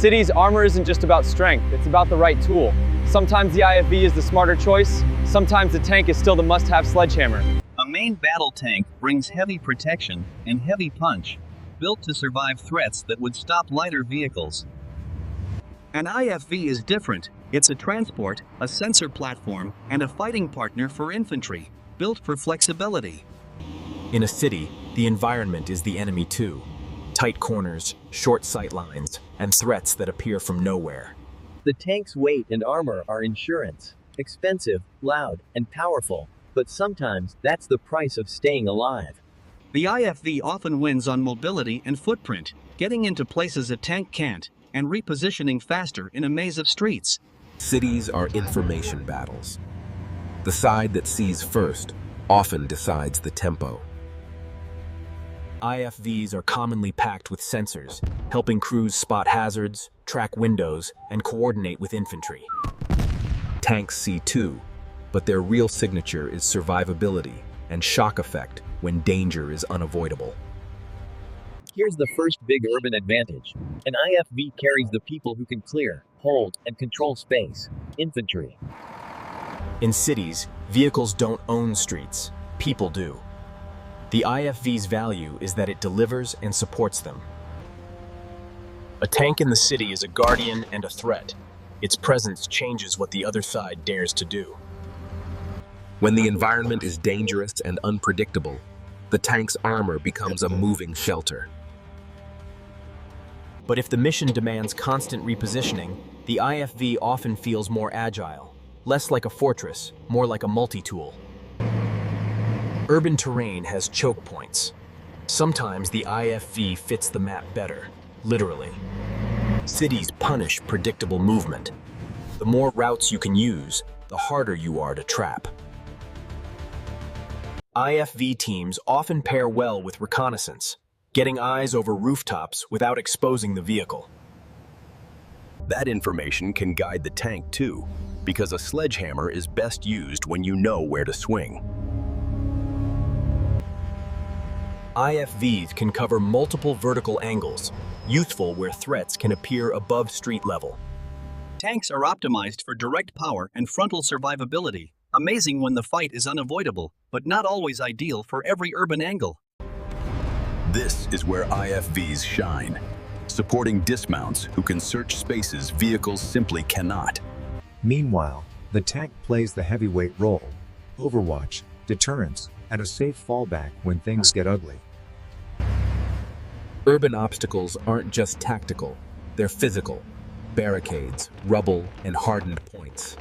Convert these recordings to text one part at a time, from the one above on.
cities, armor isn't just about strength, it's about the right tool. Sometimes the IFV is the smarter choice, sometimes the tank is still the must-have sledgehammer. A main battle tank brings heavy protection and heavy punch, built to survive threats that would stop lighter vehicles. An IFV is different. It's a transport, a sensor platform, and a fighting partner for infantry, built for flexibility. In a city, the environment is the enemy too. Tight corners, short sight lines, and threats that appear from nowhere. The tank's weight and armor are insurance. Expensive, loud, and powerful, but sometimes that's the price of staying alive. The IFV often wins on mobility and footprint, getting into places a tank can't, and repositioning faster in a maze of streets. Cities are information battles. The side that sees first often decides the tempo. IFVs are commonly packed with sensors, helping crews spot hazards, track windows, and coordinate with infantry. Tanks see too, but their real signature is survivability and shock effect when danger is unavoidable. Here's the first big urban advantage. An IFV carries the people who can clear, hold, and control space. Infantry. In cities, vehicles don't own streets, people do. The IFV's value is that it delivers and supports them. A tank in the city is a guardian and a threat. Its presence changes what the other side dares to do. When the environment is dangerous and unpredictable, the tank's armor becomes a moving shelter. But if the mission demands constant repositioning, the IFV often feels more agile, less like a fortress, more like a multi-tool. Urban terrain has choke points. Sometimes the IFV fits the map better, literally. Cities punish predictable movement. The more routes you can use, the harder you are to trap. IFV teams often pair well with reconnaissance, getting eyes over rooftops without exposing the vehicle. That information can guide the tank too, because a sledgehammer is best used when you know where to swing. IFVs can cover multiple vertical angles, useful where threats can appear above street level. Tanks are optimized for direct power and frontal survivability, amazing when the fight is unavoidable, but not always ideal for every urban angle. This is where IFVs shine, supporting dismounts who can search spaces vehicles simply cannot. Meanwhile, the tank plays the heavyweight role: overwatch, deterrence, and a safe fallback when things get ugly. Urban obstacles aren't just tactical, they're physical. Barricades, rubble, and hardened points.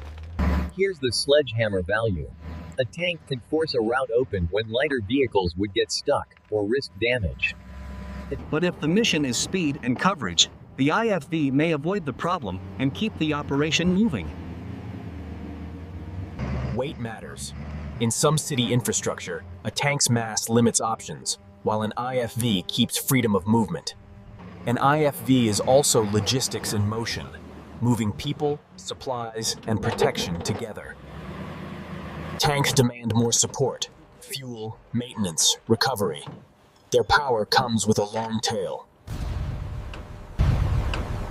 Here's the sledgehammer value. A tank can force a route open when lighter vehicles would get stuck or risk damage. But if the mission is speed and coverage, the IFV may avoid the problem and keep the operation moving. Weight matters. In some city infrastructure, a tank's mass limits options, while an IFV keeps freedom of movement. An IFV is also logistics in motion, moving people, supplies, and protection together. Tanks demand more support: fuel, maintenance, recovery. Their power comes with a long tail.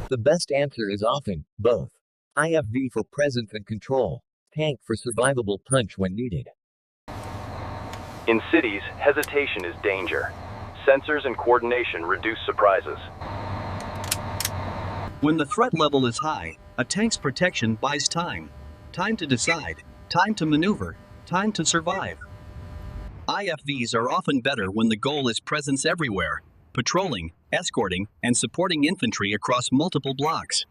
The best answer is often both. IFV for presence and control, tank for survivable punch when needed. In cities, hesitation is danger. Sensors and coordination reduce surprises. When the threat level is high, a tank's protection buys time. Time to decide, time to maneuver, time to survive. IFVs are often better when the goal is presence everywhere, patrolling, escorting, and supporting infantry across multiple blocks.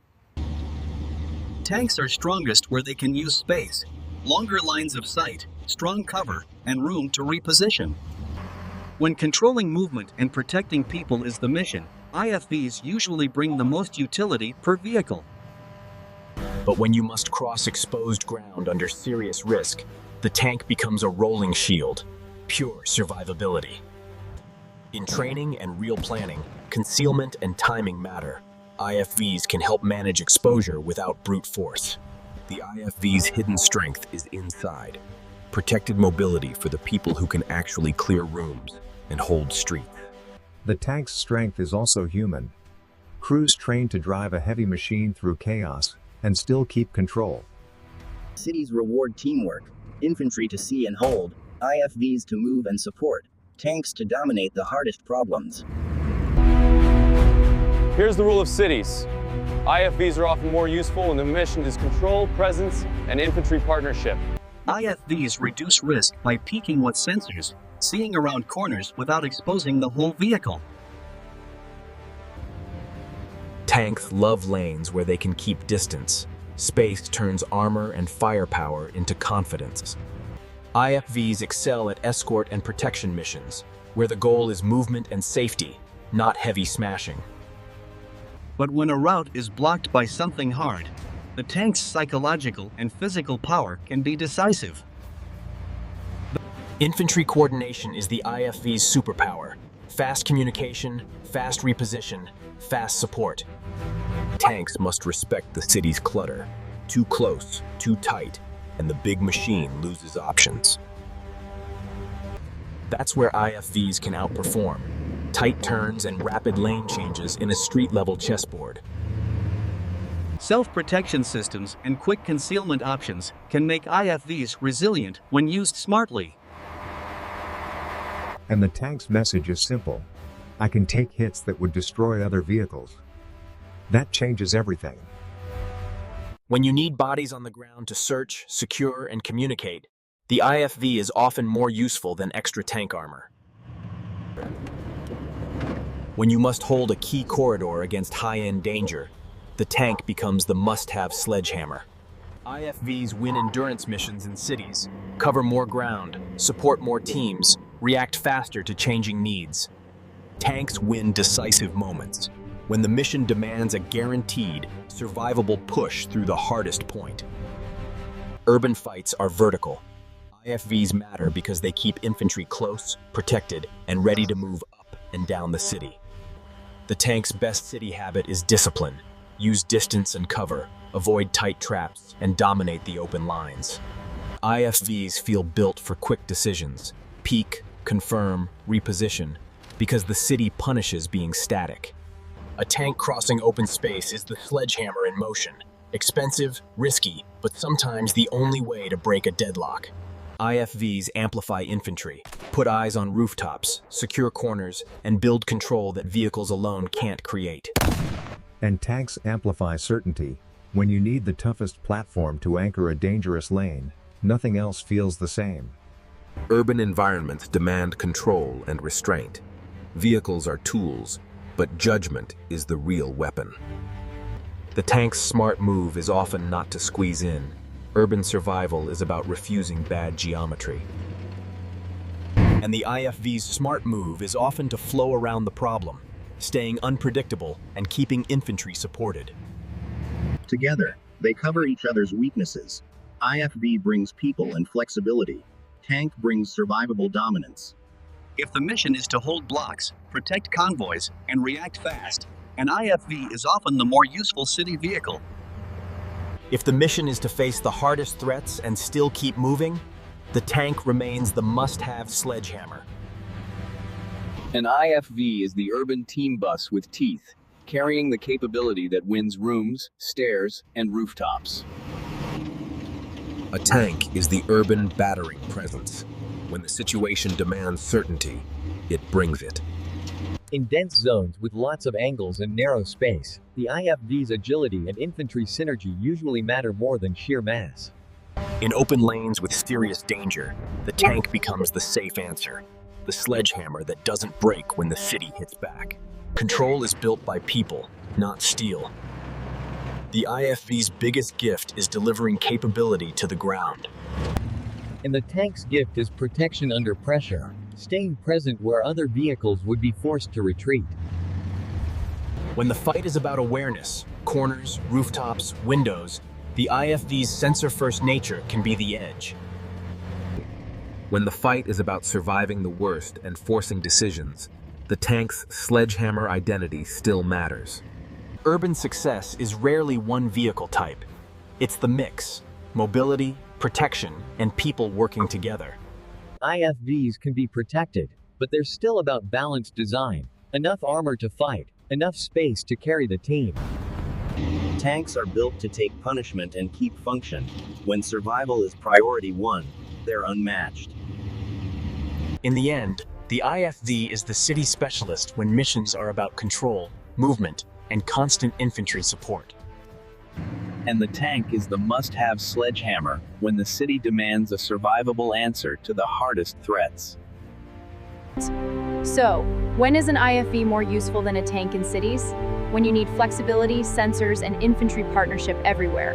Tanks are strongest where they can use space, longer lines of sight, strong cover, and room to reposition. When controlling movement and protecting people is the mission, IFVs usually bring the most utility per vehicle. But when you must cross exposed ground under serious risk, the tank becomes a rolling shield, pure survivability. In training and real planning, concealment and timing matter. IFVs can help manage exposure without brute force. The IFV's hidden strength is inside. Protected mobility for the people who can actually clear rooms and hold streets. The tank's strength is also human. Crews trained to drive a heavy machine through chaos and still keep control. Cities reward teamwork, infantry to see and hold, IFVs to move and support, tanks to dominate the hardest problems. Here's the rule of cities. IFVs are often more useful when the mission is control, presence, and infantry partnership. IFVs reduce risk by peeking with sensors, seeing around corners without exposing the whole vehicle. Tanks love lanes where they can keep distance. Space turns armor and firepower into confidence. IFVs excel at escort and protection missions, where the goal is movement and safety, not heavy smashing. But when a route is blocked by something hard, the tank's psychological and physical power can be decisive. Infantry coordination is the IFV's superpower. Fast communication, fast reposition, fast support. Tanks must respect the city's clutter. Too close, too tight, and the big machine loses options. That's where IFVs can outperform. Tight turns and rapid lane changes in a street-level chessboard. Self-protection systems and quick concealment options can make IFVs resilient when used smartly. And the tank's message is simple. I can take hits that would destroy other vehicles. That changes everything. When you need bodies on the ground to search, secure, and communicate, the IFV is often more useful than extra tank armor. When you must hold a key corridor against high-end danger, the tank becomes the must-have sledgehammer. IFVs win endurance missions in cities, cover more ground, support more teams, react faster to changing needs. Tanks win decisive moments, when the mission demands a guaranteed, survivable push through the hardest point. Urban fights are vertical. IFVs matter because they keep infantry close, protected, and ready to move up and down the city. The tank's best city habit is discipline. Use distance and cover, avoid tight traps, and dominate the open lines. IFVs feel built for quick decisions. Peek, confirm, reposition, because the city punishes being static. A tank crossing open space is the sledgehammer in motion. Expensive, risky, but sometimes the only way to break a deadlock. IFVs amplify infantry, put eyes on rooftops, secure corners, and build control that vehicles alone can't create. And tanks amplify certainty. When you need the toughest platform to anchor a dangerous lane, nothing else feels the same. Urban environments demand control and restraint. Vehicles are tools, but judgment is the real weapon. The tank's smart move is often not to squeeze in. Urban survival is about refusing bad geometry. And the IFV's smart move is often to flow around the problem, staying unpredictable and keeping infantry supported. Together, they cover each other's weaknesses. IFV brings people and flexibility. Tank brings survivable dominance. If the mission is to hold blocks, protect convoys, and react fast, an IFV is often the more useful city vehicle. If the mission is to face the hardest threats and still keep moving, the tank remains the must-have sledgehammer. An IFV is the urban team bus with teeth, carrying the capability that wins rooms, stairs, and rooftops. A tank is the urban battering presence. When the situation demands certainty, it brings it. In dense zones with lots of angles and narrow space, the IFV's agility and infantry synergy usually matter more than sheer mass. In open lanes with serious danger, the tank becomes the safe answer, the sledgehammer that doesn't break when the city hits back. Control is built by people, not steel. The IFV's biggest gift is delivering capability to the ground. And the tank's gift is protection under pressure, staying present where other vehicles would be forced to retreat. When the fight is about awareness, corners, rooftops, windows, the IFV's sensor-first nature can be the edge. When the fight is about surviving the worst and forcing decisions, the tank's sledgehammer identity still matters. Urban success is rarely one vehicle type. It's the mix: mobility, protection, and people working together. IFVs can be protected, but they're still about balanced design, enough armor to fight, Enough space to carry the team. Tanks are built to take punishment and keep function. When survival is priority one, they're unmatched. In the end, the IFV is the city specialist when missions are about control, movement, and constant infantry support. And the tank is the must-have sledgehammer when the city demands a survivable answer to the hardest threats. So, when is an IFV more useful than a tank in cities? When you need flexibility, sensors, and infantry partnership everywhere.